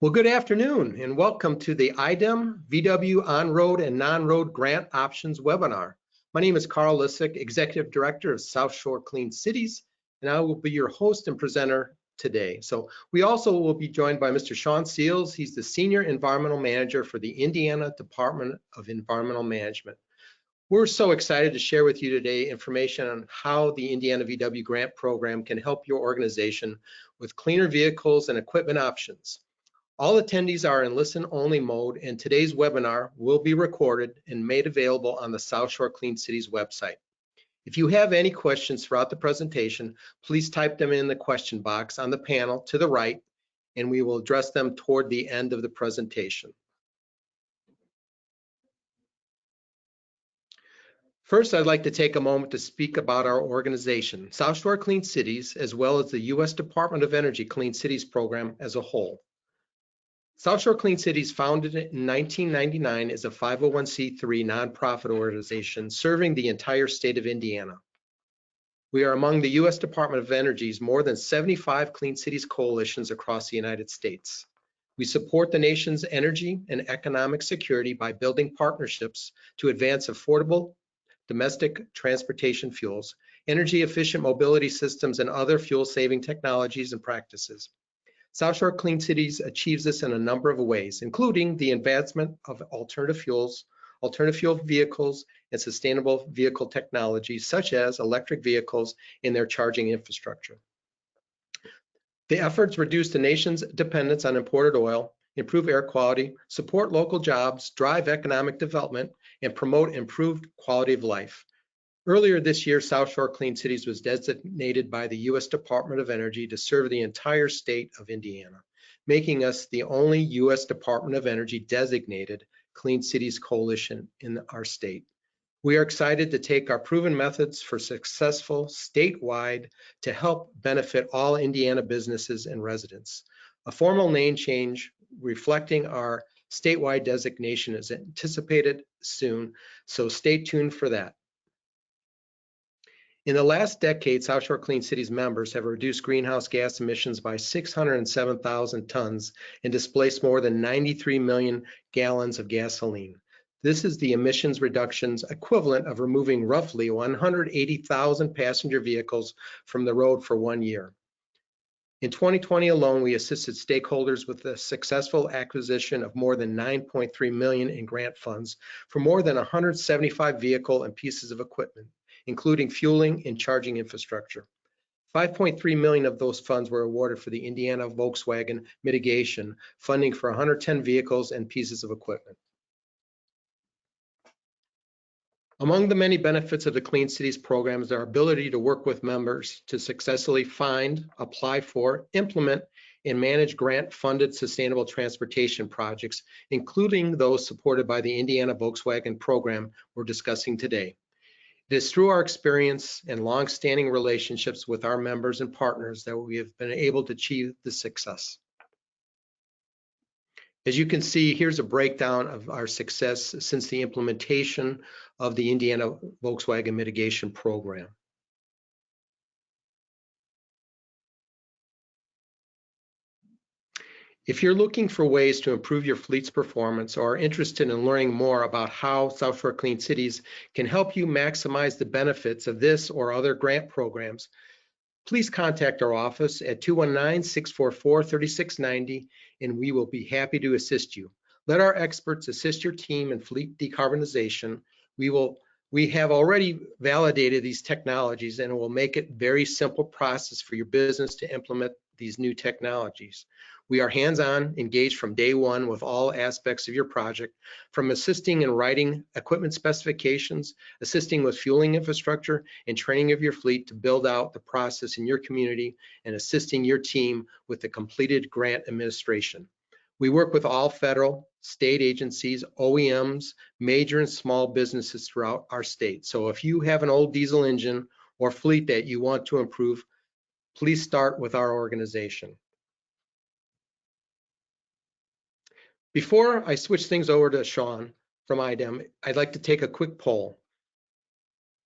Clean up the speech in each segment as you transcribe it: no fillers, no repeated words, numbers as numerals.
Well, good afternoon and welcome to the IDEM, VW On-Road and Non-Road Grant Options webinar. My name is Carl Lisek, Executive Director of South Shore Clean Cities, and I will be your host and presenter today. So we also will be joined by Mr. Shawn Seals. He's the Senior Environmental Manager for the Indiana Department of Environmental Management. We're so excited to share with you today information on how the Indiana VW grant program can help your organization with cleaner vehicles and equipment options. All attendees are in listen-only mode, and today's webinar will be recorded and made available on the South Shore Clean Cities website. If you have any questions throughout the presentation, please type them in the question box on the panel to the right, and we will address them toward the end of the presentation. First, I'd like to take a moment to speak about our organization, South Shore Clean Cities, as well as the U.S. Department of Energy Clean Cities program as a whole. South Shore Clean Cities, founded in 1999, is a 501c3 nonprofit organization serving the entire state of Indiana. We are among the U.S. Department of Energy's more than 75 Clean Cities coalitions across the United States. We support the nation's energy and economic security by building partnerships to advance affordable domestic transportation fuels, energy efficient mobility systems, and other fuel-saving technologies and practices. South Shore Clean Cities achieves this in a number of ways, including the advancement of alternative fuel vehicles, and sustainable vehicle technologies such as electric vehicles in their charging infrastructure. The efforts reduce the nation's dependence on imported oil, improve air quality, support local jobs, drive economic development, and promote improved quality of life. Earlier this year, South Shore Clean Cities was designated by the U.S. Department of Energy to serve the entire state of Indiana, making us the only U.S. Department of Energy designated Clean Cities coalition in our state. We are excited to take our proven methods for successful statewide to help benefit all Indiana businesses and residents. A formal name change reflecting our statewide designation is anticipated soon, so stay tuned for that. In the last decade, South Shore Clean Cities members have reduced greenhouse gas emissions by 607,000 tons and displaced more than 93 million gallons of gasoline. This is the emissions reductions equivalent of removing roughly 180,000 passenger vehicles from the road for 1 year. In 2020 alone, we assisted stakeholders with the successful acquisition of more than $9.3 million in grant funds for more than 175 vehicles and pieces of equipment, including fueling and charging infrastructure. 5.3 million of those funds were awarded for the Indiana Volkswagen mitigation, funding for 110 vehicles and pieces of equipment. Among the many benefits of the Clean Cities program is our ability to work with members to successfully find, apply for, implement, and manage grant-funded sustainable transportation projects, including those supported by the Indiana Volkswagen program we're discussing today. It is through our experience and long-standing relationships with our members and partners that we have been able to achieve this success. As you can see, here's a breakdown of our success since the implementation of the Indiana Volkswagen mitigation program. If you're looking for ways to improve your fleet's performance or are interested in learning more about how South Shore Clean Cities can help you maximize the benefits of this or other grant programs, please contact our office at 219-644-3690 and we will be happy to assist you. Let our experts assist your team in fleet decarbonization. We have already validated these technologies and it will make it a very simple process for your business to implement these new technologies. We are hands-on, engaged from day one with all aspects of your project, from assisting in writing equipment specifications, assisting with fueling infrastructure, and training of your fleet to build out the process in your community, and assisting your team with the completed grant administration. We work with all federal, state agencies, OEMs, major and small businesses throughout our state. So if you have an old diesel engine or fleet that you want to improve, please start with our organization. Before I switch things over to Shawn from IDEM, I'd like to take a quick poll.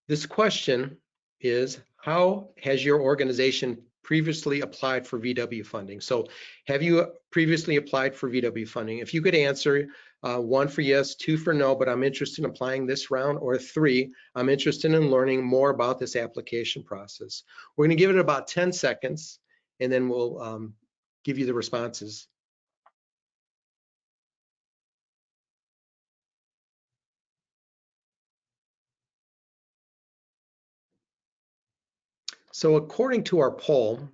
This question is, how has your organization previously applied for VW funding? So have you previously applied for VW funding? If you could answer 1 for yes, 2 for no, but I'm interested in applying this round, or 3, I'm interested in learning more about this application process. We're going to give it about 10 seconds, and then we'll give you the responses. So according to our poll,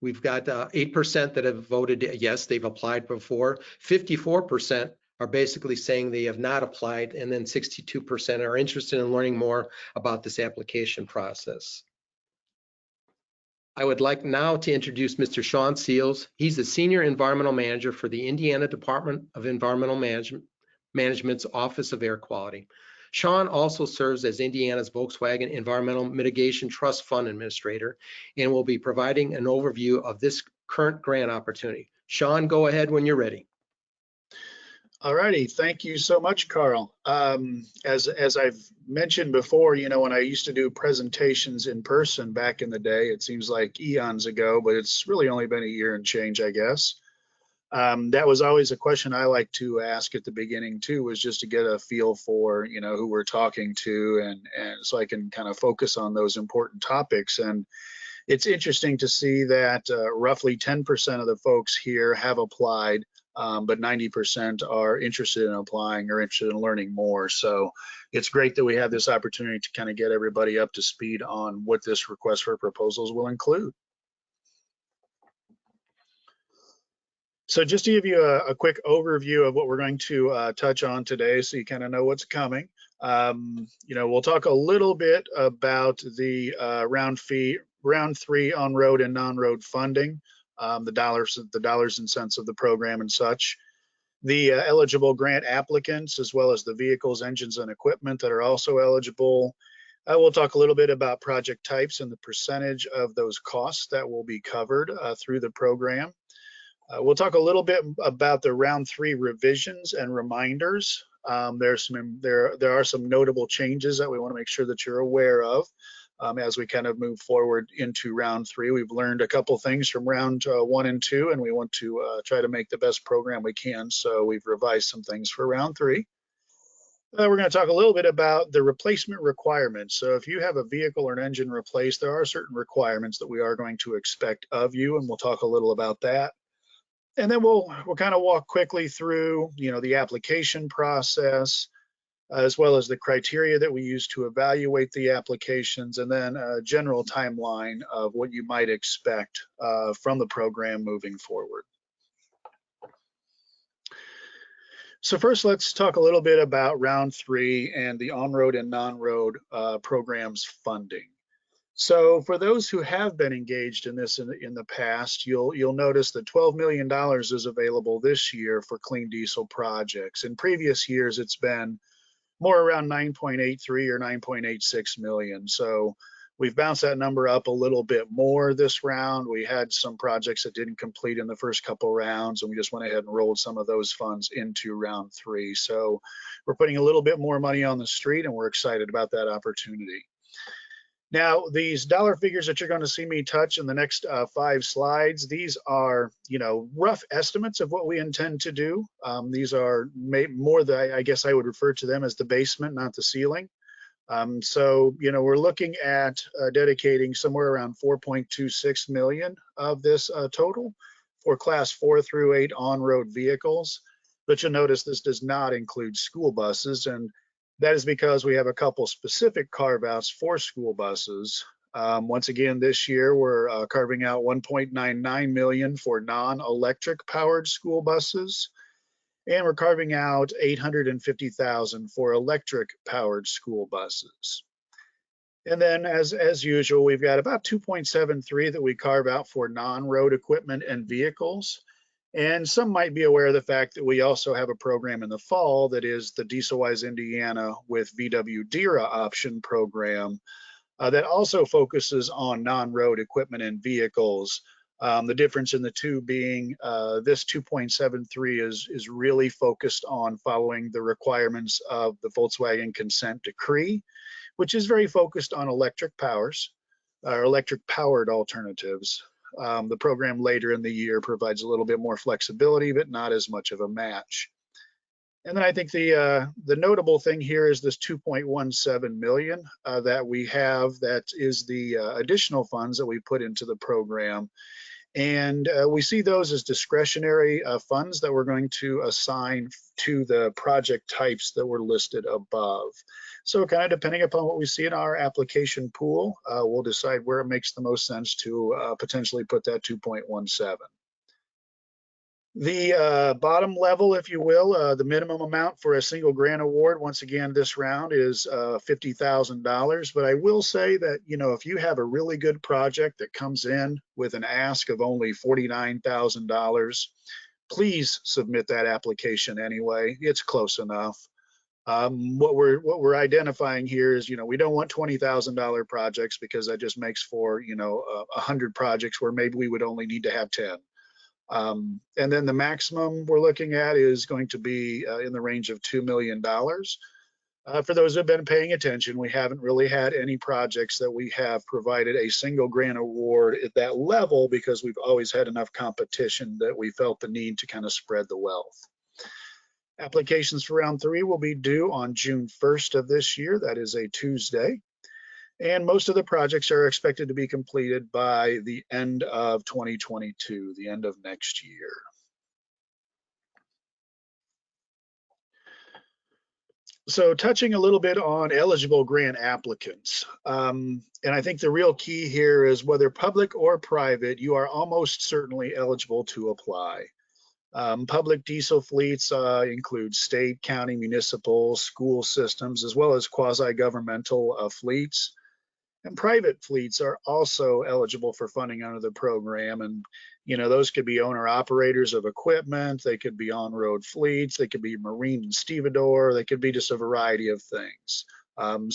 we've got 8% that have voted yes, they've applied before. 54% are basically saying they have not applied, and then 62% are interested in learning more about this application process. I would like now to introduce Mr. Shawn Seals. He's the Senior Environmental Manager for the Indiana Department of Environmental Management's Office of Air Quality. Shawn also serves as Indiana's Volkswagen Environmental Mitigation Trust Fund Administrator and will be providing an overview of this current grant opportunity. Shawn, go ahead when you're ready. All righty, thank you so much, Carl. As I've mentioned before, you know, when I used to do presentations in person back in the day, it seems like eons ago, but it's really only been a year and change, I guess. That was always a question I like to ask at the beginning too, was just to get a feel for, you know, who we're talking to, and so I can kind of focus on those important topics. And it's interesting to see that roughly 10% of the folks here have applied, but 90% are interested in applying or interested in learning more. So it's great that we have this opportunity to kind of get everybody up to speed on what this request for proposals will include. So just to give you a quick overview of what we're going to touch on today, so you kind of know what's coming. You know, we'll talk a little bit about the round 3 on-road and non-road funding, the dollars and cents of the program and such, the eligible grant applicants, as well as the vehicles, engines, and equipment that are also eligible. We'll talk a little bit about project types and the percentage of those costs that will be covered through the program. We'll talk a little bit about the round 3 revisions and reminders. There are some notable changes that we want to make sure that you're aware of as we kind of move forward into round 3. We've learned a couple things from round 1 and 2, and we want to try to make the best program we can. So we've revised some things for round 3. We're going to talk a little bit about the replacement requirements. So if you have a vehicle or an engine replaced, there are certain requirements that we are going to expect of you, and we'll talk a little about that. And then we'll kind of walk quickly through, you know, the application process, as well as the criteria that we use to evaluate the applications, and then a general timeline of what you might expect from the program moving forward. So first, let's talk a little bit about round 3 and the on-road and non-road programs funding. So for those who have been engaged in this in the past, you'll notice that $12 million is available this year for clean diesel projects. In previous years, it's been more around 9.83 or 9.86 million. So we've bounced that number up a little bit more this round. We had some projects that didn't complete in the first couple rounds, and we just went ahead and rolled some of those funds into round 3. So we're putting a little bit more money on the street, and we're excited about that opportunity. Now, these dollar figures that you're going to see me touch in the next 5 slides, these are, you know, rough estimates of what we intend to do. These are more than, I guess I would refer to them as the basement, not the ceiling. So, you know, we're looking at dedicating somewhere around 4.26 million of this total for class 4 through 8 on-road vehicles. But you'll notice this does not include school buses, and that is because we have a couple specific carve-outs for school buses. Once again, this year we're carving out 1.99 million for non-electric powered school buses, and we're carving out 850,000 for electric powered school buses. And then as usual, we've got about 2.73 that we carve out for non-road equipment and vehicles. And some might be aware of the fact that we also have a program in the fall that is the Dieselwise Indiana with VW DERA option program that also focuses on non-road equipment and vehicles. The difference in the two being this 2.73 is really focused on following the requirements of the Volkswagen consent decree, which is very focused on electric powers or electric powered alternatives. The program later in the year provides a little bit more flexibility, but not as much of a match. And then I think the notable thing here is this 2.17 million that we have. That is the additional funds that we put into the program. And we see those as discretionary funds that we're going to assign to the project types that were listed above. So kind of depending upon what we see in our application pool, we'll decide where it makes the most sense to potentially put that 2.17. The bottom level, if you will, the minimum amount for a single grant award, once again, this round is $50,000. But I will say that, you know, if you have a really good project that comes in with an ask of only $49,000, please submit that application anyway. It's close enough. What we're identifying here is, you know, we don't want $20,000 projects, because that just makes for, you know, 100 projects where maybe we would only need to have 10. And then the maximum we're looking at is going to be in the range of $2 million. For those who have been paying attention, we haven't really had any projects that we have provided a single grant award at that level, because we've always had enough competition that we felt the need to kind of spread the wealth. Applications for round 3 will be due on June 1st of this year. That is a Tuesday. And most of the projects are expected to be completed by the end of 2022, the end of next year. So touching a little bit on eligible grant applicants. And I think the real key here is whether public or private, you are almost certainly eligible to apply. Public diesel fleets include state, county, municipal, school systems, as well as quasi-governmental fleets. And private fleets are also eligible for funding under the program. And, you know, those could be owner operators of equipment. They could be on-road fleets. They could be marine and stevedore. They could be just a variety of things.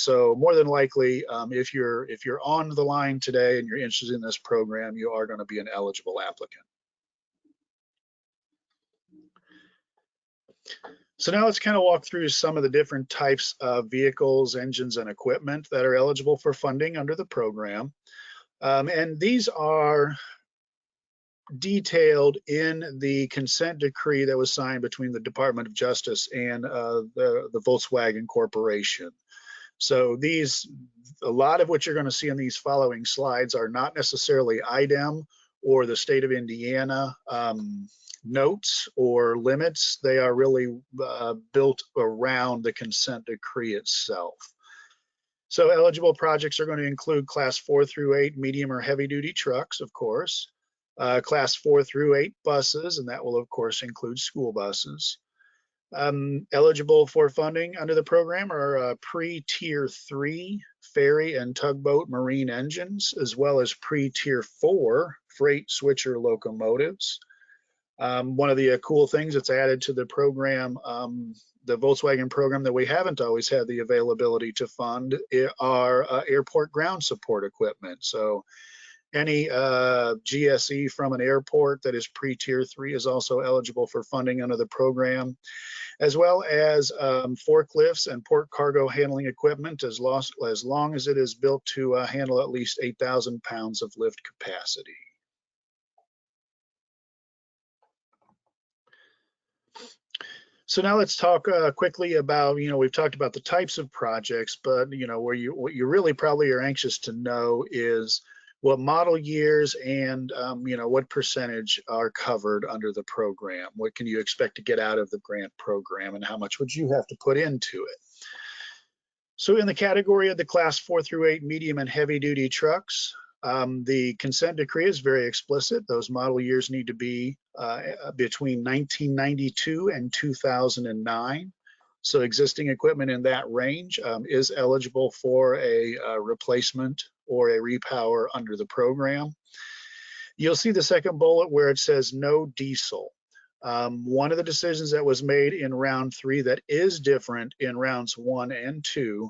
So more than likely, if you're on the line today and you're interested in this program, you are going to be an eligible applicant. So now let's kind of walk through some of the different types of vehicles, engines, and equipment that are eligible for funding under the program. And these are detailed in the consent decree that was signed between the Department of Justice and the Volkswagen Corporation. So a lot of what you're going to see in these following slides are not necessarily IDEM or the state of Indiana notes or limits. They are really built around the consent decree itself. So eligible projects are going to include class 4 through 8 medium or heavy duty trucks, of course, class 4 through 8 buses, and that will of course include school buses. Eligible for funding under the program are pre-tier 3 ferry and tugboat marine engines, as well as pre-tier 4 freight switcher locomotives. One of the cool things that's added to the program, the Volkswagen program that we haven't always had the availability to fund, are airport ground support equipment. So any GSE from an airport that is pre-tier 3 is also eligible for funding under the program, as well as forklifts and port cargo handling equipment, as long as it is built to handle at least 8,000 pounds of lift capacity. So now let's talk quickly about, we've talked about the types of projects, but what you really probably are anxious to know is what model years and what percentage are covered under the program. What can you expect to get out of the grant program, and how much would you have to put into it? So in the category of the class 4 through 8 medium and heavy duty trucks, the consent decree is very explicit. Those model years need to be between 1992 and 2009. So existing equipment in that range is eligible for a replacement or a repower under the program. You'll see the second bullet where it says no diesel. One of the decisions that was made in round 3 that is different in rounds 1 and 2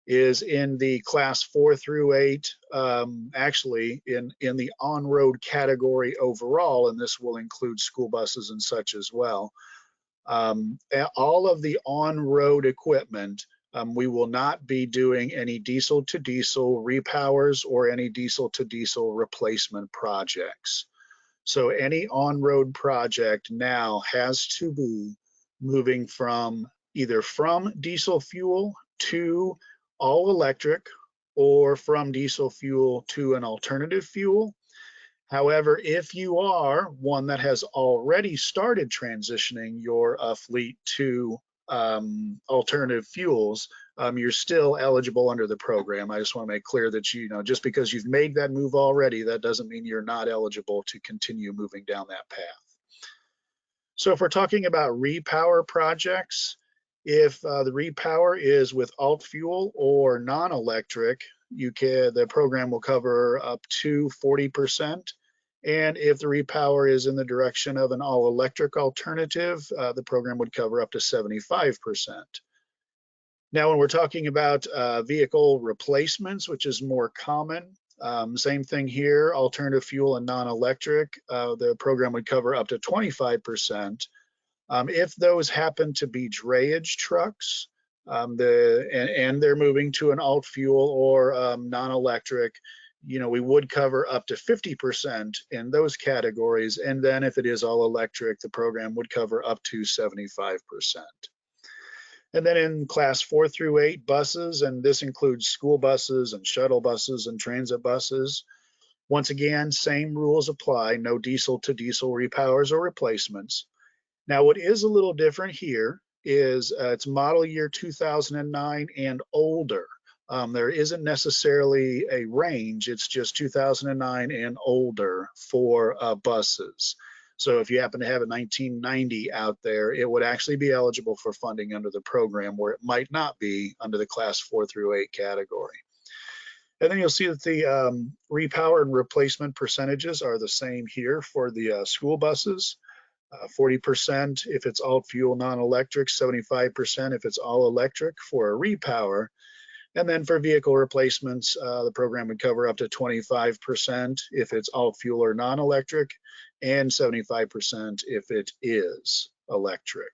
is in the class 4 through 8, actually in the on-road category overall, and this will include school buses and such as well. All of the on-road equipment We will not be doing any diesel to diesel repowers or any diesel to diesel replacement projects. So any on-road project now has to be moving from either from diesel fuel to all electric or from diesel fuel to an alternative fuel. However, if you are one that has already started transitioning your fleet to alternative fuels, you're still eligible under the program. I just want to make clear that just because you've made that move already, that doesn't mean you're not eligible to continue moving down that path. So if we're talking about repower projects, if the repower is with alt fuel or non-electric, the program will cover up to 40%. And if the repower is in the direction of an all-electric alternative, the program would cover up to 75%. Now, when we're talking about vehicle replacements, which is more common, same thing here, alternative fuel and non-electric, the program would cover up to 25%. If those happen to be drayage trucks, and they're moving to an alt fuel or non-electric, we would cover up to 50% in those categories. And then if it is all electric, the program would cover up to 75%. And then in class 4 through 8 buses, and this includes school buses and shuttle buses and transit buses, once again, same rules apply, no diesel to diesel repowers or replacements. Now, what is a little different here is it's model year 2009 and older. There isn't necessarily a range, it's just 2009 and older for buses. So if you happen to have a 1990 out there, it would actually be eligible for funding under the program, where it might not be under the class 4 through 8 category. And then you'll see that the repower and replacement percentages are the same here for the school buses. 40% if it's alt fuel non-electric, 75% if it's all electric for a repower. And then for vehicle replacements, the program would cover up to 25% if it's alt fuel or non-electric, and 75% if it is electric.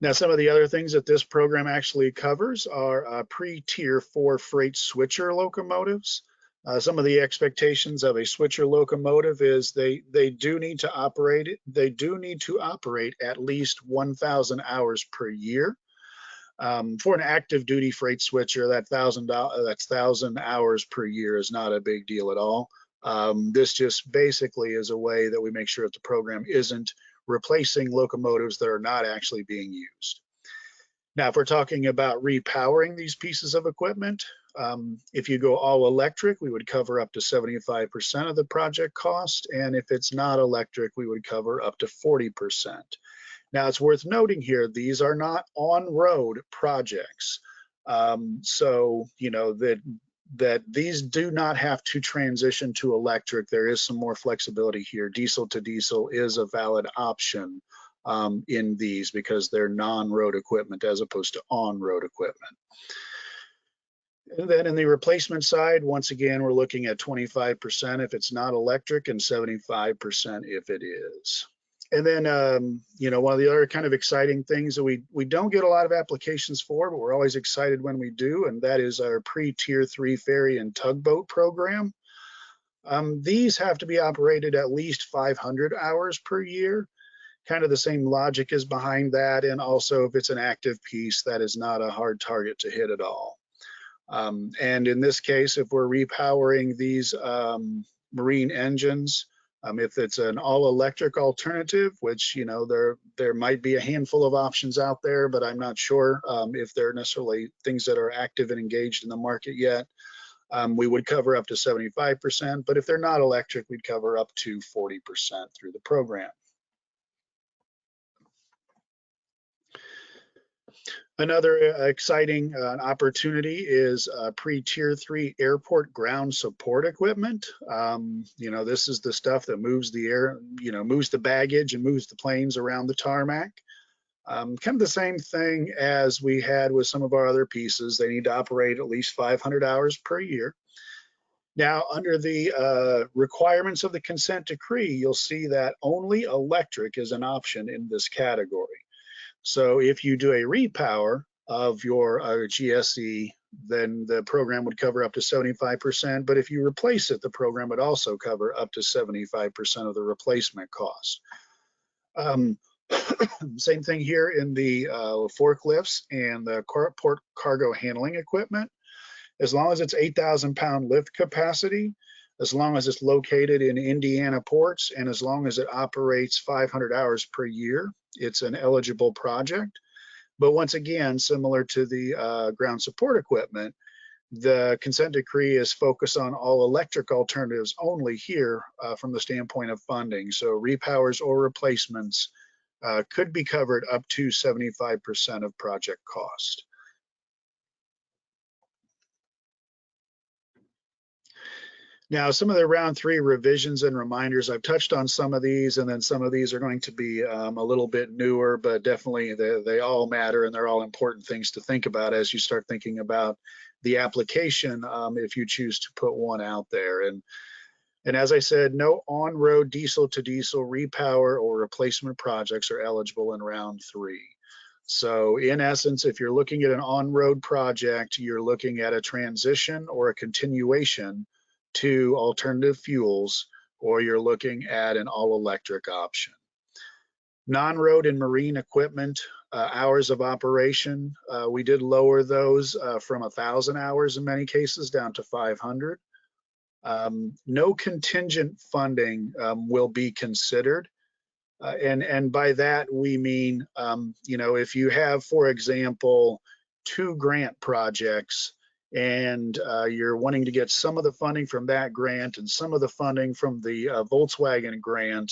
Now, some of the other things that this program actually covers are pre-tier 4 freight switcher locomotives. Some of the expectations of a switcher locomotive is they do need to operate at least 1,000 hours per year. For an active duty freight switcher, that's 1,000 hours per year is not a big deal at all. This just basically is a way that we make sure that the program isn't replacing locomotives that are not actually being used. Now, if we're talking about repowering these pieces of equipment, if you go all electric, we would cover up to 75% of the project cost. And if it's not electric, we would cover up to 40%. Now, it's worth noting here, these are not on-road projects. So, that these do not have to transition to electric. There is some more flexibility here. Diesel to diesel is a valid option in these because they're non-road equipment as opposed to on-road equipment. And then in the replacement side, once again, we're looking at 25% if it's not electric and 75% if it is. And then, one of the other kind of exciting things that we don't get a lot of applications for, but we're always excited when we do, and that is our pre-tier 3 ferry and tugboat program. These have to be operated at least 500 hours per year. Kind of the same logic is behind that. And also, if it's an active piece, that is not a hard target to hit at all. And in this case, if we're repowering these marine engines, if it's an all-electric alternative, which there might be a handful of options out there, but I'm not sure if they're necessarily things that are active and engaged in the market yet, we would cover up to 75%. But if they're not electric, we'd cover up to 40% through the program. Another exciting opportunity is pre-tier 3 airport ground support equipment. This is the stuff that moves the moves the baggage and moves the planes around the tarmac. Kind of the same thing as we had with some of our other pieces. They need to operate at least 500 hours per year. Now, under the requirements of the consent decree, you'll see that only electric is an option in this category. So if you do a repower of your GSE, then the program would cover up to 75%. But if you replace it, the program would also cover up to 75% of the replacement cost. Same thing here in the forklifts and the port cargo handling equipment. As long as it's 8,000 pound lift capacity, as long as it's located in Indiana ports, and as long as it operates 500 hours per year, it's an eligible project. But once again, similar to the ground support equipment, the consent decree is focused on all electric alternatives only here from the standpoint of funding. So repowers or replacements could be covered up to 75% of project cost. Now, some of the round 3 revisions and reminders, I've touched on some of these, and then some of these are going to be a little bit newer, but definitely they all matter, and they're all important things to think about as you start thinking about the application if you choose to put one out there. And as I said, no on-road diesel-to-diesel repower or replacement projects are eligible in round 3. So in essence, if you're looking at an on-road project, you're looking at a transition or a continuation to alternative fuels, or you're looking at an all-electric option. Non-road and marine equipment hours of operation, we did lower those from 1,000 hours in many cases down to 500. No contingent funding will be considered. And by that, we mean, if you have, for example, 2 grant projects and you're wanting to get some of the funding from that grant and some of the funding from the Volkswagen grant,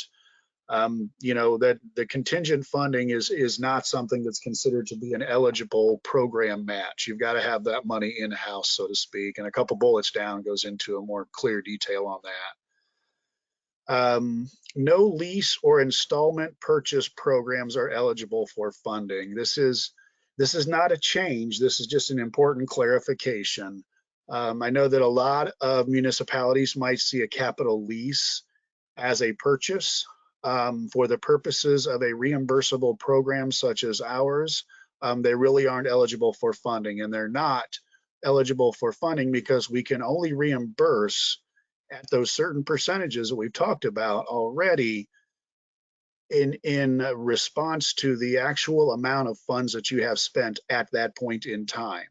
that the contingent funding is not something that's considered to be an eligible program match. You've got to have that money in-house, so to speak, and a couple bullets down goes into a more clear detail on that. No lease or installment purchase programs are eligible for funding. This is not a change. This is just an important clarification. I know that a lot of municipalities might see a capital lease as a purchase for the purposes of a reimbursable program such as ours. They really aren't eligible for funding, and they're not eligible for funding because we can only reimburse at those certain percentages that we've talked about already in response to the actual amount of funds that you have spent at that point in time.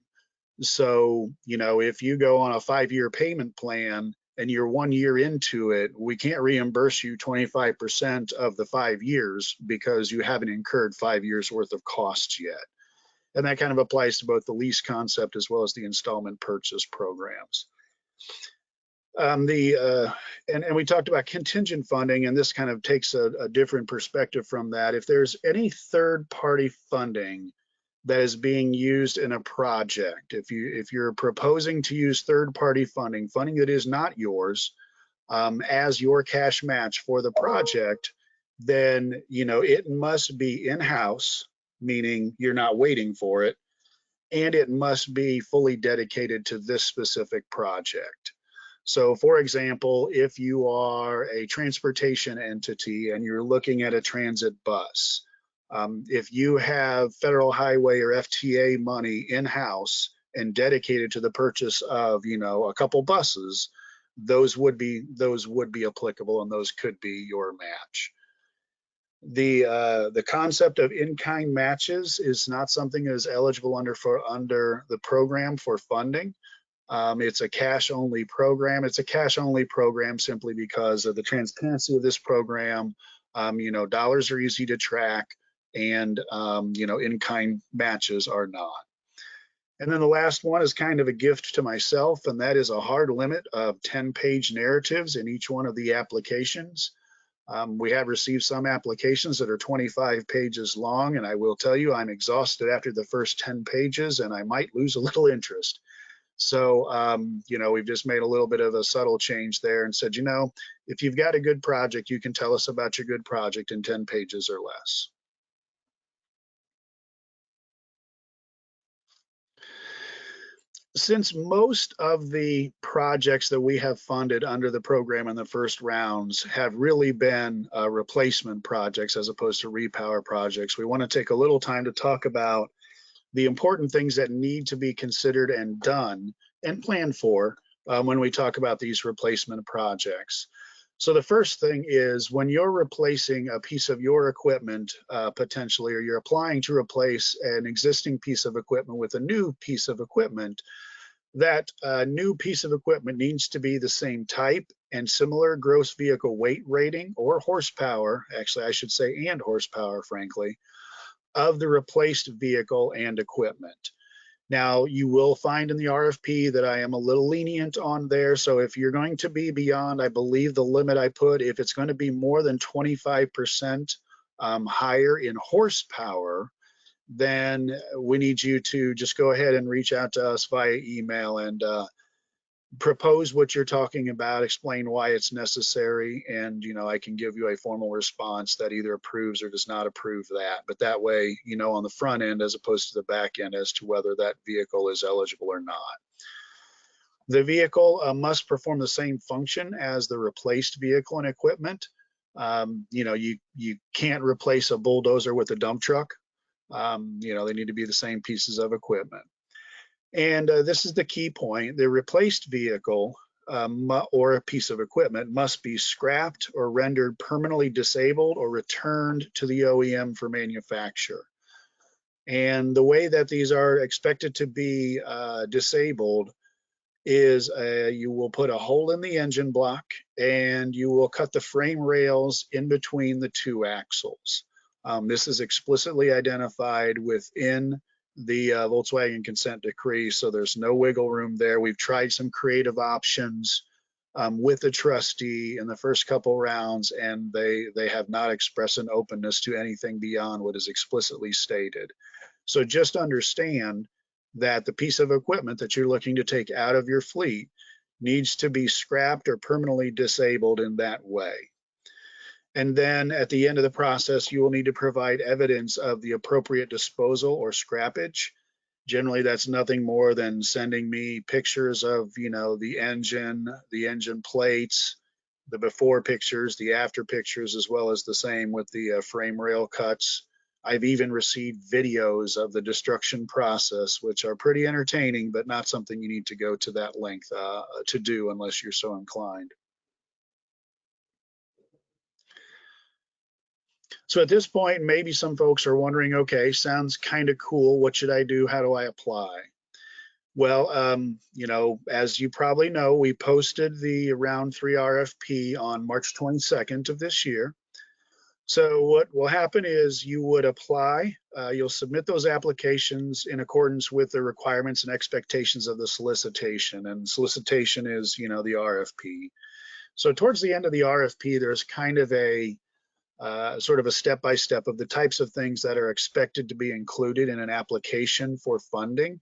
So, if you go on a 5-year payment plan and you're 1 year into it, we can't reimburse you 25% of the 5 years because you haven't incurred 5 years worth of costs yet. And that kind of applies to both the lease concept as well as the installment purchase programs. And we talked about contingent funding, and this kind of takes a different perspective from that. If there's any third-party funding that is being used in a project, if you're proposing to use third-party funding that is not yours, as your cash match for the project, then it must be in-house, meaning you're not waiting for it, and it must be fully dedicated to this specific project. So for example, if you are a transportation entity and you're looking at a transit bus, if you have federal highway or FTA money in-house and dedicated to the purchase of, a couple buses, those would be applicable, and those could be your match. The concept of in-kind matches is not something that is eligible under the program for funding. It's a cash-only program. It's a cash-only program simply because of the transparency of this program. Dollars are easy to track, and in-kind matches are not. And then the last one is kind of a gift to myself, and that is a hard limit of 10-page narratives in each one of the applications. We have received some applications that are 25 pages long, and I will tell you I'm exhausted after the first 10 pages, and I might lose a little interest. So, we've just made a little bit of a subtle change there and said, if you've got a good project, you can tell us about your good project in 10 pages or less. Since most of the projects that we have funded under the program in the first rounds have really been replacement projects as opposed to repower projects, we want to take a little time to talk about the important things that need to be considered and done and planned for when we talk about these replacement projects. So the first thing is when you're replacing a piece of your equipment potentially, or you're applying to replace an existing piece of equipment with a new piece of equipment, that new piece of equipment needs to be the same type and similar gross vehicle weight rating or horsepower, actually I should say, and horsepower, frankly, of the replaced vehicle and equipment. Now, you will find in the RFP that I am a little lenient on there. So if you're going to be beyond, I believe the limit I put, if it's going to be more than 25% higher in horsepower, then we need you to just go ahead and reach out to us via email and propose what you're talking about, explain why it's necessary, and I can give you a formal response that either approves or does not approve that. But that way, on the front end as opposed to the back end as to whether that vehicle is eligible or not. The vehicle must perform the same function as the replaced vehicle and equipment. You can't replace a bulldozer with a dump truck. They need to be the same pieces of equipment. And this is the key point. The replaced vehicle or a piece of equipment must be scrapped or rendered permanently disabled or returned to the OEM for manufacture. And the way that these are expected to be disabled is you will put a hole in the engine block and you will cut the frame rails in between the two axles. This is explicitly identified within the Volkswagen consent decree, so there's no wiggle room there. We've tried some creative options with the trustee in the first couple rounds, and they have not expressed an openness to anything beyond what is explicitly stated. So just understand that the piece of equipment that you're looking to take out of your fleet needs to be scrapped or permanently disabled in that way. And then at the end of the process, you will need to provide evidence of the appropriate disposal or scrappage. Generally, that's nothing more than sending me pictures of, the engine plates, the before pictures, the after pictures, as well as the same with the frame rail cuts. I've even received videos of the destruction process, which are pretty entertaining, but not something you need to go to that length to do unless you're so inclined. So at this point, maybe some folks are wondering, okay, sounds kind of cool. What should I do? How do I apply? Well, as you probably know, we posted the round 3 RFP on March 22nd of this year. So what will happen is you would apply, you'll submit those applications in accordance with the requirements and expectations of the solicitation. And solicitation is, the RFP. So towards the end of the RFP, there's kind of a sort of a step-by-step of the types of things that are expected to be included in an application for funding.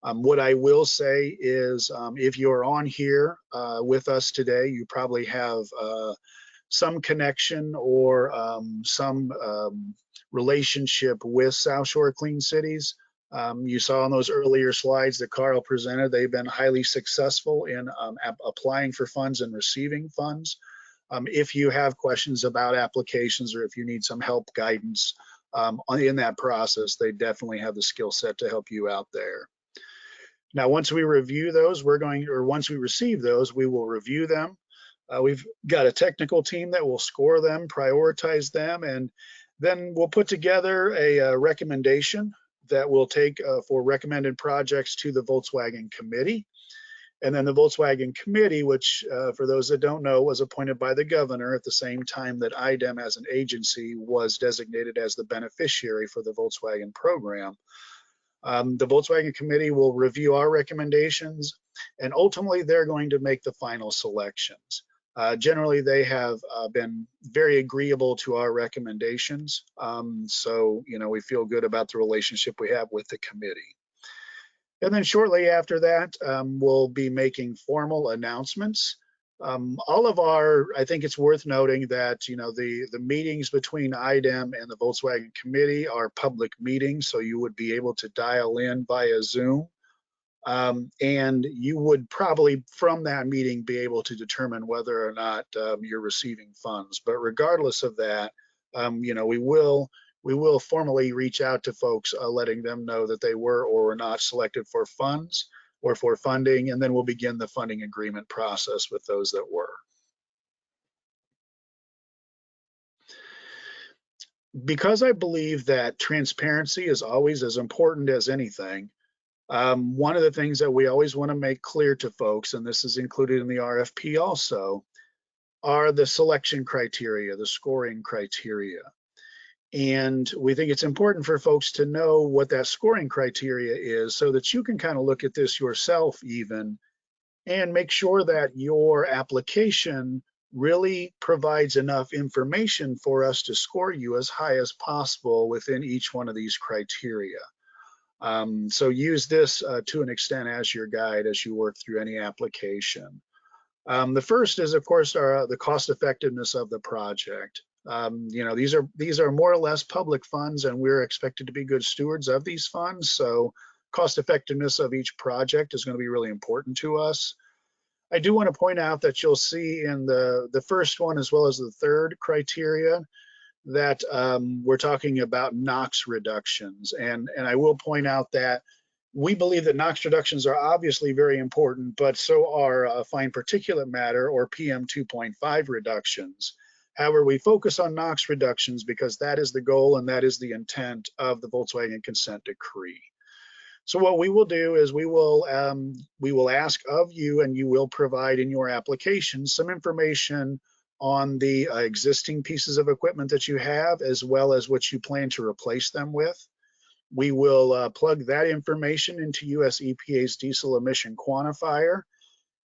What I will say is if you're on here with us today, you probably have some connection or some relationship with South Shore Clean Cities. You saw on those earlier slides that Carl presented, they've been highly successful in applying for funds and receiving funds. If you have questions about applications or if you need some help, guidance in that process, they definitely have the skill set to help you out there. Now, once we review those, once we receive those, we will review them. We've got a technical team that will score them, prioritize them, and then we'll put together a recommendation that we'll take for recommended projects to the Volkswagen Committee. And then the Volkswagen Committee, which for those that don't know, was appointed by the governor at the same time that IDEM as an agency was designated as the beneficiary for the Volkswagen program. The Volkswagen Committee will review our recommendations, and ultimately they're going to make the final selections. Generally, they have been very agreeable to our recommendations. So, we feel good about the relationship we have with the committee. And then shortly after that, we'll be making formal announcements. I think it's worth noting that, the meetings between IDEM and the Volkswagen Committee are public meetings, so you would be able to dial in via Zoom. And you would probably from that meeting be able to determine whether or not you're receiving funds. But regardless of that, we will formally reach out to folks, letting them know that they were or were not selected for funds or for funding, and then we'll begin the funding agreement process with those that were. Because I believe that transparency is always as important as anything, one of the things that we always want to make clear to folks, and this is included in the RFP also, are the selection criteria, the scoring criteria. And we think it's important for folks to know what that scoring criteria is so that you can kind of look at this yourself even and make sure that your application really provides enough information for us to score you as high as possible within each one of these criteria. So use this to an extent as your guide as you work through any application. The first is, of course, the cost effectiveness of the project. These are more or less public funds, and we're expected to be good stewards of these funds. So cost effectiveness of each project is going to be really important to us. I do want to point out that you'll see in the first one as well as the third criteria that we're talking about NOx reductions. And I will point out that we believe that NOx reductions are obviously very important, but so are fine particulate matter or PM 2.5 reductions. However, we focus on NOx reductions because that is the goal and that is the intent of the Volkswagen consent decree. So what we will do is we will ask of you, and you will provide in your application some information on the existing pieces of equipment that you have, as well as what you plan to replace them with. We will plug that information into US EPA's diesel emission quantifier,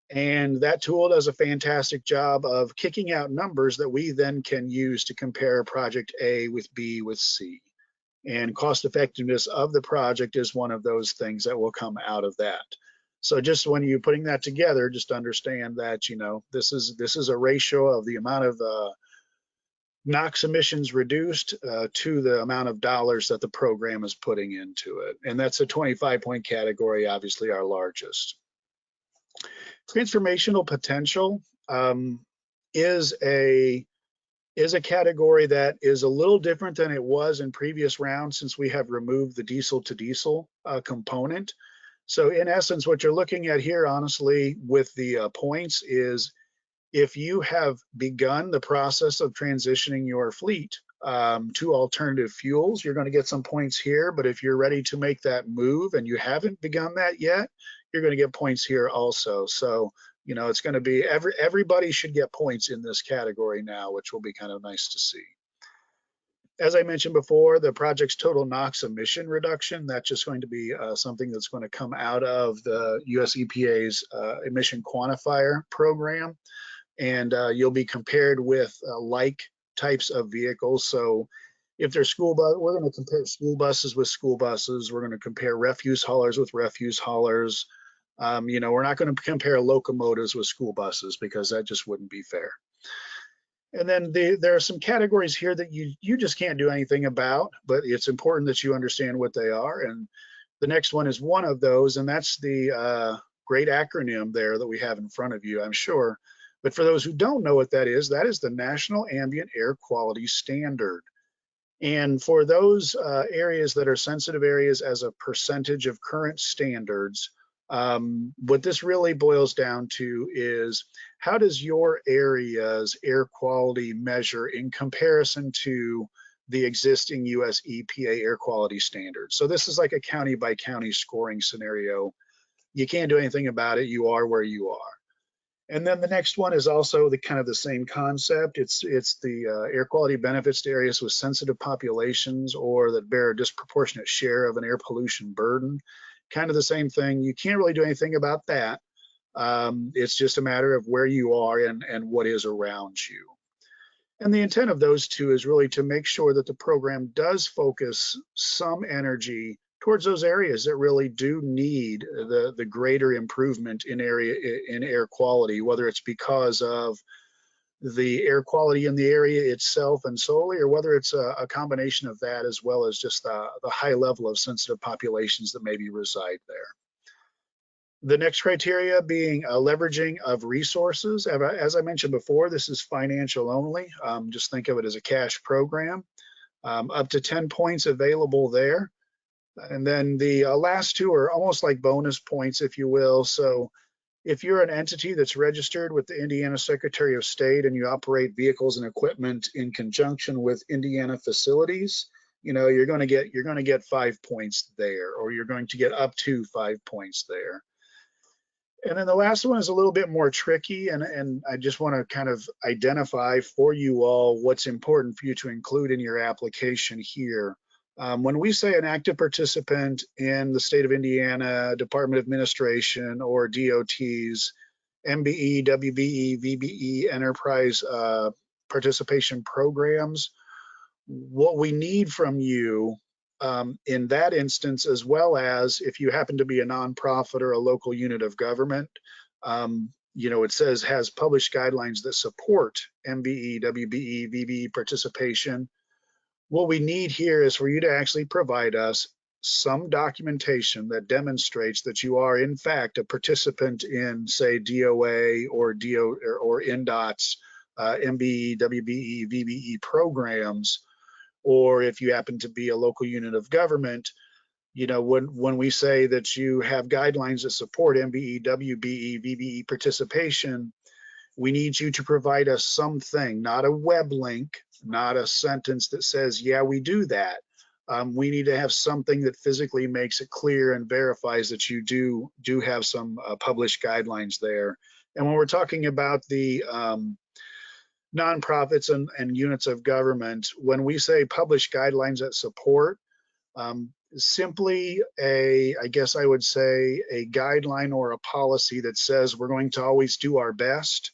and that tool does a fantastic job of kicking out numbers that we then can use to compare project A with B with C. And cost effectiveness of the project is one of those things that will come out of that. So just when you're putting that together, just understand that, this is a ratio of the amount of NOx emissions reduced to the amount of dollars that the program is putting into it. And that's a 25-point category, obviously our largest. Transformational potential is a category that is a little different than it was in previous rounds since we have removed the diesel to diesel component. So in essence, what you're looking at here, honestly, with the points is if you have begun the process of transitioning your fleet to alternative fuels, you're going to get some points here. But if you're ready to make that move and you haven't begun that yet, you're going to get points here also. So it's going to be everybody should get points in this category now, which will be kind of nice to see. As I mentioned before, the project's total NOx emission reduction, that's just going to be something that's going to come out of the US EPA's emission quantifier program. And you'll be compared with like types of vehicles. So if they're school bus, we're going to compare school buses with school buses. We're going to compare refuse haulers with refuse haulers. We're not going to compare locomotives with school buses because that just wouldn't be fair. And then there are some categories here that you just can't do anything about, but it's important that you understand what they are. And the next one is one of those, and that's the great acronym there that we have in front of you, I'm sure. But for those who don't know what that is the National Ambient Air Quality Standard. And for those areas that are sensitive areas as a percentage of current standards, what this really boils down to is how does your area's air quality measure in comparison to the existing US EPA air quality standards? So this is like a county by county scoring scenario. You can't do anything about it. You are where you are. And then the next one is also the kind of the same concept. It's the air quality benefits to areas with sensitive populations or that bear a disproportionate share of an air pollution burden. Kind of the same thing. You can't really do anything about that. It's just a matter of where you are and what is around you. And the intent of those two is really to make sure that the program does focus some energy towards those areas that really do need the greater improvement in air quality, whether it's because of the air quality in the area itself and solely, or whether it's a combination of that as well as just the high level of sensitive populations that maybe reside there. The next criteria being leveraging of resources. As I mentioned before, this is financial only. Just think of it as a cash program. Up to 10 points available there. And then the last two are almost like bonus points, if you will. So if you're an entity that's registered with the Indiana Secretary of State and you operate vehicles and equipment in conjunction with Indiana facilities, you're going to get 5 points there, or you're going to get up to 5 points there. And then the last one is a little bit more tricky, and I just want to kind of identify for you all what's important for you to include in your application here. When we say an active participant in the state of Indiana, Department of Administration, or DOT's MBE, WBE, VBE, Enterprise participation programs, what we need from you in that instance, as well as if you happen to be a nonprofit or a local unit of government, it says has published guidelines that support MBE, WBE, VBE participation. What we need here is for you to actually provide us some documentation that demonstrates that you are in fact a participant in, say, DOA or NDOT's MBE, WBE, VBE programs. Or if you happen to be a local unit of government, when we say that you have guidelines that support MBE, WBE, VBE participation, we need you to provide us something, not a web link, not a sentence that says, yeah, we do that. We need to have something that physically makes it clear and verifies that you do have some published guidelines there. And when we're talking about the nonprofits and units of government, when we say publish guidelines that support, simply I guess I would say a guideline or a policy that says we're going to always do our best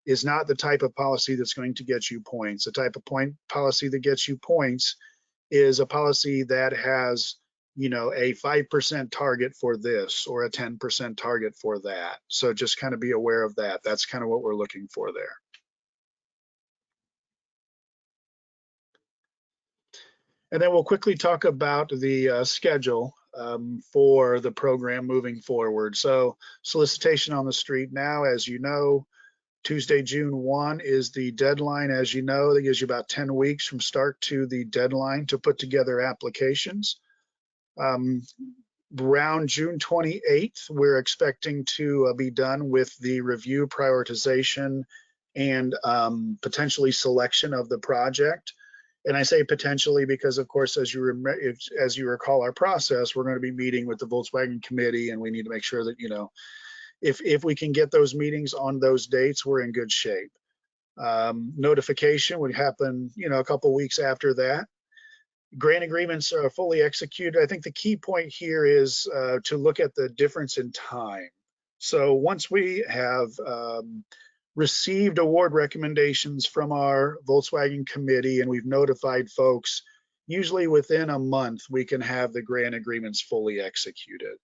is not the type of policy that's going to get you points. The type of policy that gets you points is a policy that has, a 5% target for this or a 10% target for that. So just kind of be aware of that. That's kind of what we're looking for there. And then we'll quickly talk about the schedule for the program moving forward. So solicitation on the street now, as you know, Tuesday, June 1 is the deadline. As you know, that gives you about 10 weeks from start to the deadline to put together applications. Around June 28th, we're expecting to be done with the review, prioritization, and potentially selection of the project. And I say potentially because, of course, as you recall our process, we're going to be meeting with the Volkswagen committee, and we need to make sure that, if we can get those meetings on those dates, we're in good shape. Notification would happen, a couple weeks after that. Grant agreements are fully executed. I think the key point here is to look at the difference in time. So once we have received award recommendations from our Volkswagen committee and we've notified folks, usually within a month we can have the grant agreements fully executed.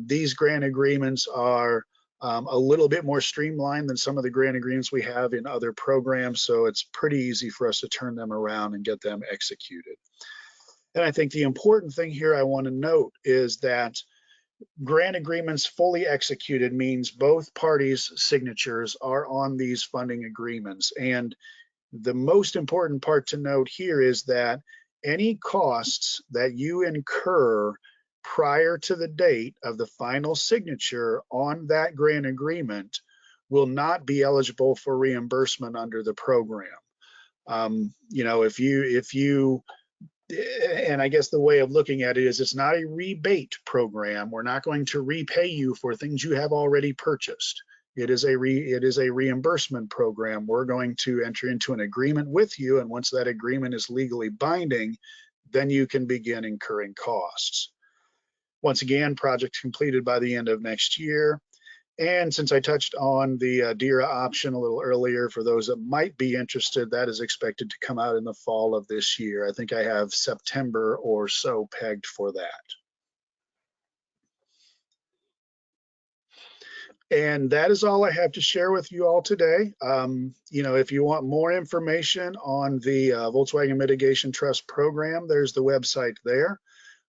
These grant agreements are a little bit more streamlined than some of the grant agreements we have in other programs, so it's pretty easy for us to turn them around and get them executed. And I think the important thing here I want to note is that grant agreements fully executed means both parties' signatures are on these funding agreements. And the most important part to note here is that any costs that you incur prior to the date of the final signature on that grant agreement will not be eligible for reimbursement under the program. If you and I guess the way of looking at it is it's not a rebate program. We're not going to repay you for things you have already purchased. It is a reimbursement program. We're going to enter into an agreement with you, and once that agreement is legally binding, then you can begin incurring costs. Once again, project completed by the end of next year. And since I touched on the DERA option a little earlier, for those that might be interested, that is expected to come out in the fall of this year. I think I have September or so pegged for that. And that is all I have to share with you all today. If you want more information on the Volkswagen Mitigation Trust Program, there's the website there.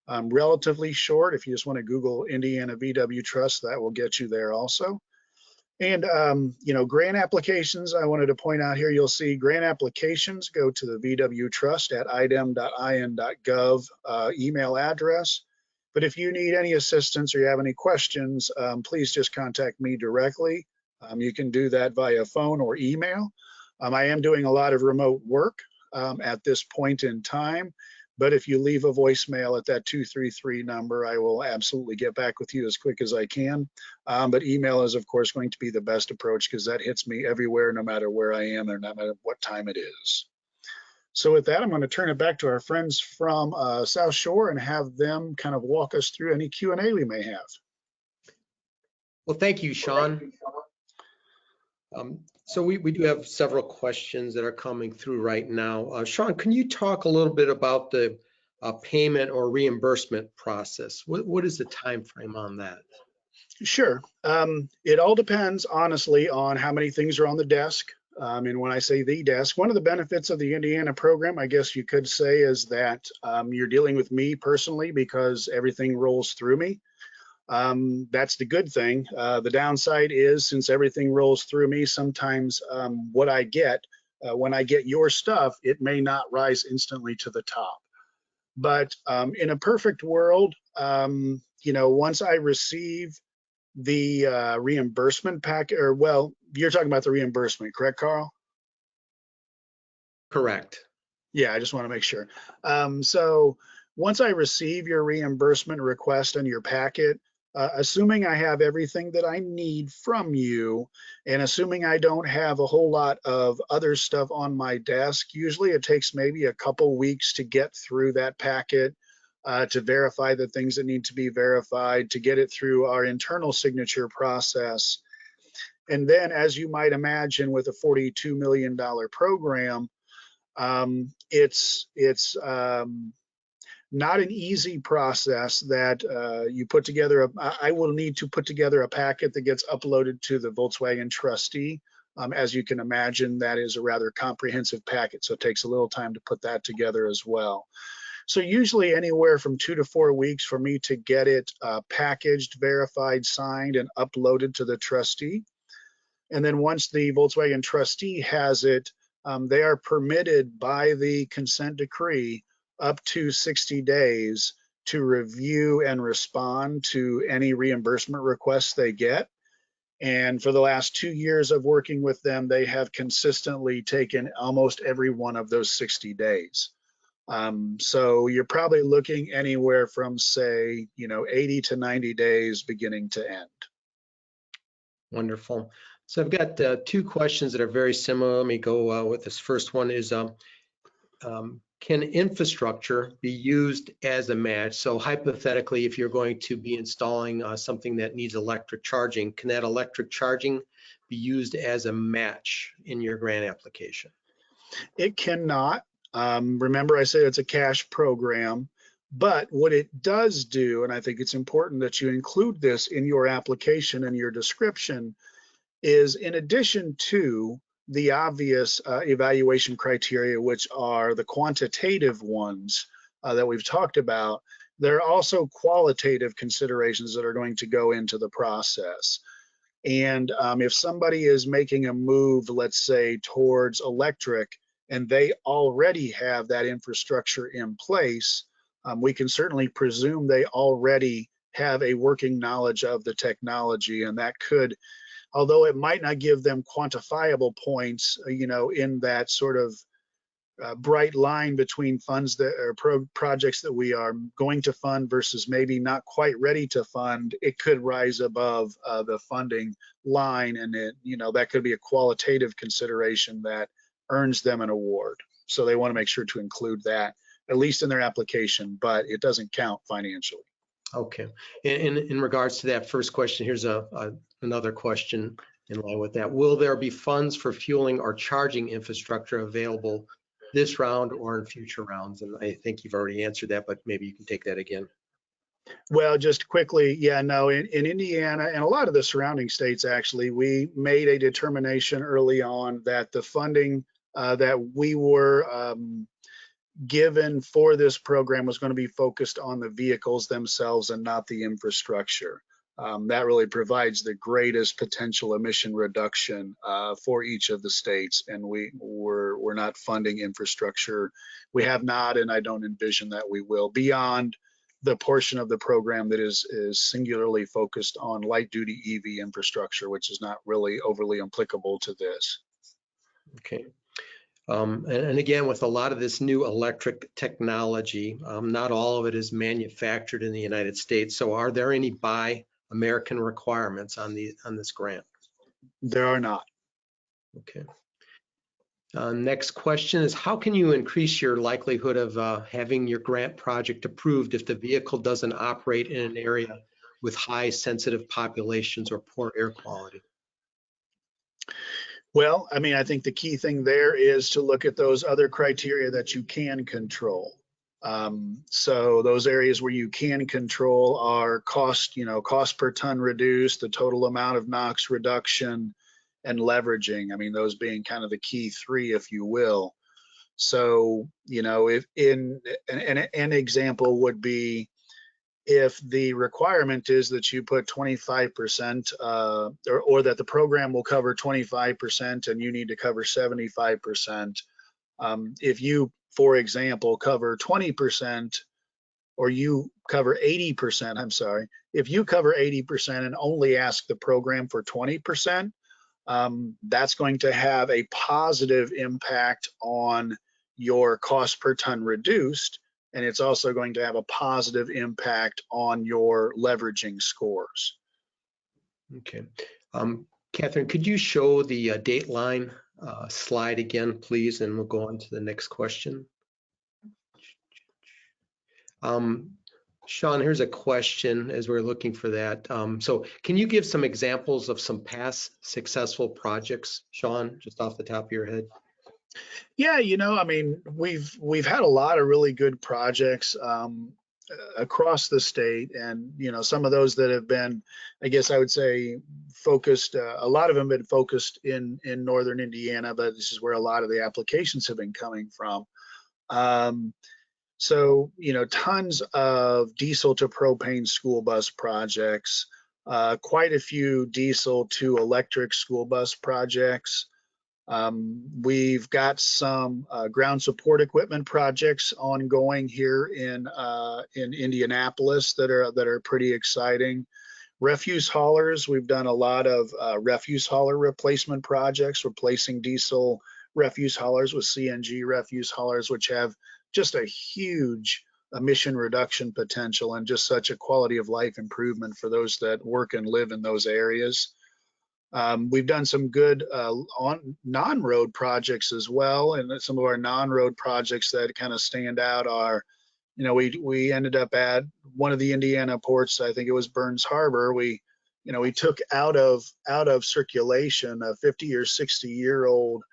relatively short. If you just want to Google Indiana VW Trust, that will get you there also. And, you know, grant applications, I wanted to point out here, you'll see grant applications go to the VW Trust at idem.in.gov email address. But if you need any assistance or you have any questions, please just contact me directly. You can do that via phone or email. I am doing a lot of remote work at this point in time, but if you leave a voicemail at that 233 number, I will absolutely get back with you as quick as I can. But email is, of course, going to be the best approach because that hits me everywhere, no matter where I am or no matter what time it is. So with that, I'm going to turn it back to our friends from South Shore and have them kind of walk us through any Q&A we may have. Well, thank you, Shawn. So we do have several questions that are coming through right now. Shawn, can you talk a little bit about the payment or reimbursement process? What is the time frame on that? Sure. It all depends, honestly, on how many things are on the desk. And when I say the desk, one of the benefits of the Indiana program, I guess you could say, is that you're dealing with me personally because everything rolls through me. That's the good thing. The downside is, since everything rolls through me, sometimes what I get, when I get your stuff, it may not rise instantly to the top. But in a perfect world, you know, once I receive the reimbursement packet, or well, you're talking about the reimbursement, correct, Carl? Correct. Yeah, I just want to make sure. So once I receive your reimbursement request and your packet, assuming I have everything that I need from you, and assuming I don't have a whole lot of other stuff on my desk, usually it takes maybe a couple weeks to get through that packet, to verify the things that need to be verified, to get it through our internal signature process. And then, as you might imagine, with a $42 million program, it's not an easy process that you put together. I will need to put together a packet that gets uploaded to the Volkswagen trustee. As you can imagine, that is a rather comprehensive packet, so it takes a little time to put that together as well. So usually anywhere from 2 to 4 weeks for me to get it packaged, verified, signed, and uploaded to the trustee. And then once the Volkswagen trustee has it, they are permitted by the consent decree up to 60 days to review and respond to any reimbursement requests they get. And for the last 2 years of working with them, they have consistently taken almost every one of those 60 days. So you're probably looking anywhere from, say, 80 to 90 days beginning to end. Wonderful. So I've got 2 questions that are very similar. Let me go with this first one is, can infrastructure be used as a match? So hypothetically, if you're going to be installing something that needs electric charging, can that electric charging be used as a match in your grant application? It cannot. Remember, I said it's a cash program, but what it does do, and I think it's important that you include this in your application and your description, is in addition to the obvious evaluation criteria, which are the quantitative ones that we've talked about, there are also qualitative considerations that are going to go into the process. And if somebody is making a move, let's say, towards electric, and they already have that infrastructure in place, we can certainly presume they already have a working knowledge of the technology, and that could, although it might not give them quantifiable points, in that sort of bright line between funds that are projects that we are going to fund versus maybe not quite ready to fund, it could rise above the funding line, and that could be a qualitative consideration that earns them an award. So they want to make sure to include that, at least in their application, but it doesn't count financially. Okay. In regards to that first question, here's another question in line with that. Will there be funds for fueling or charging infrastructure available this round or in future rounds? And I think you've already answered that, but maybe you can take that again. Well, just quickly, yeah, no, in Indiana and a lot of the surrounding states, actually, we made a determination early on that the funding that we were given for this program was going to be focused on the vehicles themselves and not the infrastructure. That really provides the greatest potential emission reduction for each of the states, and we're not funding infrastructure. We have not, and I don't envision that we will, beyond the portion of the program that is singularly focused on light-duty EV infrastructure, which is not really overly applicable to this. Okay. And again, with a lot of this new electric technology, not all of it is manufactured in the United States. So are there any Buy American requirements on this grant? There are not. Okay. Next question is, how can you increase your likelihood of having your grant project approved if the vehicle doesn't operate in an area with high sensitive populations or poor air quality? Well, I mean, I think the key thing there is to look at those other criteria that you can control. So those areas where you can control are cost per ton reduced, the total amount of NOx reduction, and leveraging. I mean, those being kind of the key three, if you will. So, if an example would be, if the requirement is that you put 25% or that the program will cover 25% and you need to cover 75%, if you, for example, cover 20% or you cover 80%, I'm sorry, if you cover 80% and only ask the program for 20%, that's going to have a positive impact on your cost per ton reduced, and it's also going to have a positive impact on your leveraging scores. Okay. Catherine, could you show the Dateline slide again, please, and we'll go on to the next question. Shawn, here's a question as we're looking for that. So can you give some examples of some past successful projects, Shawn, just off the top of your head? Yeah, I mean, we've had a lot of really good projects across the state, and some of those that have been, I guess I would say, focused. A lot of them have been focused in northern Indiana, but this is where a lot of the applications have been coming from. So, tons of diesel to propane school bus projects, quite a few diesel to electric school bus projects. We've got some ground support equipment projects ongoing here in Indianapolis that are pretty exciting. Refuse haulers, we've done a lot of refuse hauler replacement projects, replacing diesel refuse haulers with CNG refuse haulers, which have just a huge emission reduction potential and just such a quality of life improvement for those that work and live in those areas. We've done some good on non-road projects as well, and some of our non-road projects that kind of stand out are, we ended up at one of the Indiana ports, I think it was Burns Harbor. We took out of circulation a 50 or 60-year-old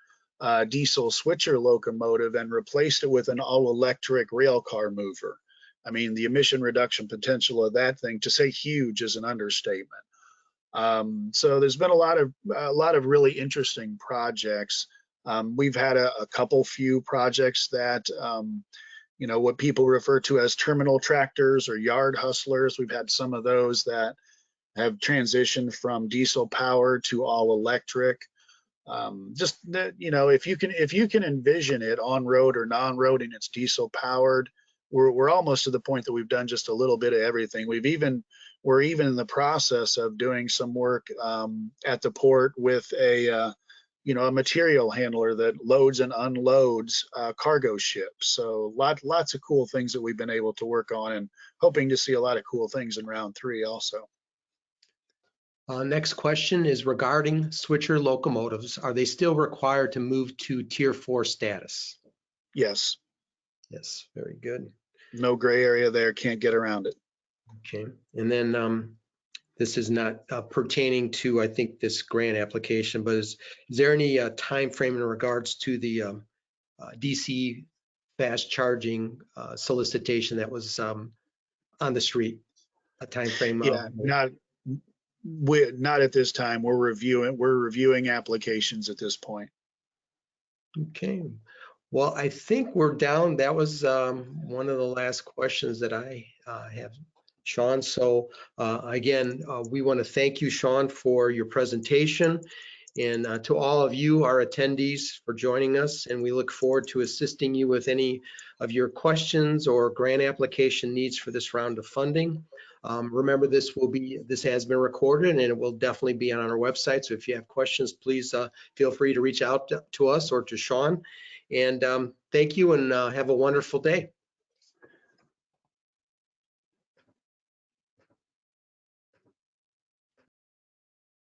diesel switcher locomotive and replaced it with an all-electric rail car mover. I mean, the emission reduction potential of that thing, to say huge, is an understatement. So there's been a lot of really interesting projects. We've had a few projects that, what people refer to as terminal tractors or yard hustlers. We've had some of those that have transitioned from diesel power to all electric. Just that, if you can envision it on road or non-road and it's diesel powered, we're almost to the point that we've done just a little bit of everything. We're even in the process of doing some work at the port with a material handler that loads and unloads cargo ships. So lots of cool things that we've been able to work on, and hoping to see a lot of cool things in round 3 also. Next question is regarding switcher locomotives. Are they still required to move to Tier 4 status? Yes. Yes, very good. No gray area there, can't get around it. Okay, and then this is not pertaining to, I think, this grant application, but is there any time frame in regards to the DC fast charging solicitation that was on the street? A time frame? Yeah, not at this time. We're reviewing applications at this point. Okay. Well, I think we're down. That was one of the last questions that I have, Shawn. So again, we want to thank you, Shawn, for your presentation, and to all of you, our attendees, for joining us. And we look forward to assisting you with any of your questions or grant application needs for this round of funding. Remember, this has been recorded, and it will definitely be on our website. So if you have questions, please feel free to reach out to us or to Shawn. And thank you, and have a wonderful day.